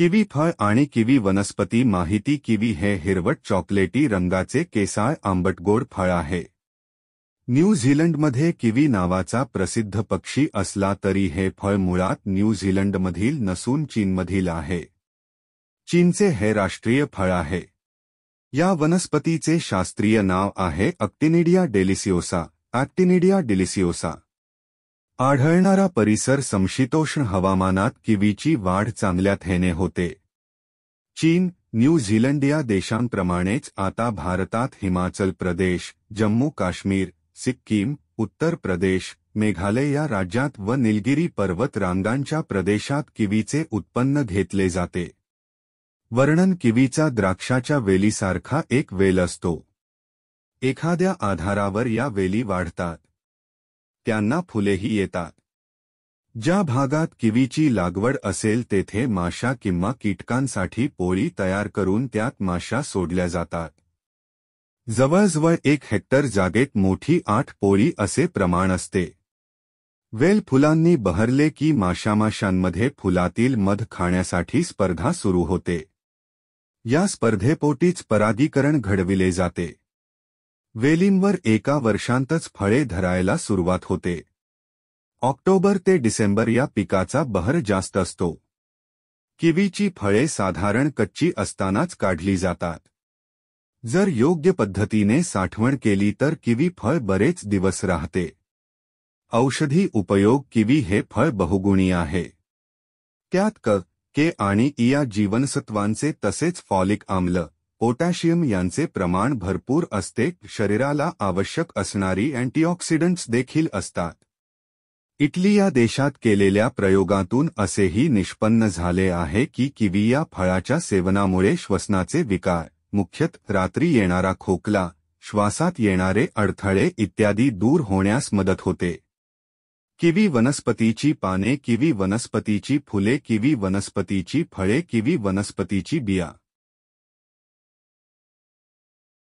Kiwi फळ आणि kiwi वनस्पती माहिती. किवी हे हिरवट चॉकलेटी रंगाचे केसाळ आंबटगोड फळ आहे. न्यूझीलंडमध्ये किवी नावाचा प्रसिद्ध पक्षी असला तरी हे फळ मुळात न्यूझीलंडमधील नसून चीनमधील आहे. चीनचे हे राष्ट्रीय फळ आहे. या वनस्पतीचे शास्त्रीय नाव आहे अॅक्टिनिडिया डेलिसिओसा. अॅक्टिनिडिया डेलिसिओसा. आढळणारा परिसर समशीतोष्ण हवामानात किवीची वाढ चांगल्या थेने होते. चीन, न्यूझीलंड या देशांप्रमाणेच आता भारतात हिमाचल प्रदेश, जम्मू काश्मीर, सिक्कीम, उत्तर प्रदेश, मेघालय या राज्यात व निलगिरी पर्वत रांगांच्या प्रदेशात किवीचे उत्पन्न घेतले जाते. वर्णन. किवीचा द्राक्षाच्या वेलीसारखा एक वेल असतो. एखाद्या आधारावर या वेली वाढतात. त्यांना फुलेही येतात. ज्या भागात किवीची लागवड असेल तेथे माशा किंवा कीटकांसाठी पोळी तयार करून त्यात माशा सोडल्या जातात. जवळजवळ 1 हेक्टर जागेत मोठी 8 पोळी असे प्रमाण असते. वेल फुलांनी बहरले की माशांमध्ये फुलातील मध खाण्यासाठी स्पर्धा सुरू होते. या स्पर्धेपोटीच परागीकरण घडविले जाते. वेलींवर एका वर्षांतच फळे धरायला सुरुवात होते. ऑक्टोबर ते डिसेंबर या पिकाचा बहर जास्त असतो. किवीची फळे साधारण कच्ची असतानाच काढली जातात. जर योग्य पद्धतीने साठवण केली तर किवी फळ बरेच दिवस राहते. औषधी उपयोग. किवी हे फळ बहुगुणी आहे. त्यात क, के आणि ई या जीवनसत्वांचे तसेच फॉलिक आम्ल, पोटॅशियम यांचे प्रमाण भरपूर असते. शरीराला आवश्यक असणारी अँटीऑक्सिडंट्स देखील असतात. इटली या देशात केलेल्या प्रयोगातून असेही निष्पन्न झाले आहे की किवी या फळाच्या सेवनामुळे श्वसनाचे विकार, मुख्यतः रात्री येणारा खोकला, श्वासात येणारे अडथळे इत्यादी दूर होण्यास मदत होते. किवी वनस्पतीची पाने, किवी वनस्पतीची फुले, किवी वनस्पतीची फळे, किवी वनस्पतीची बिया.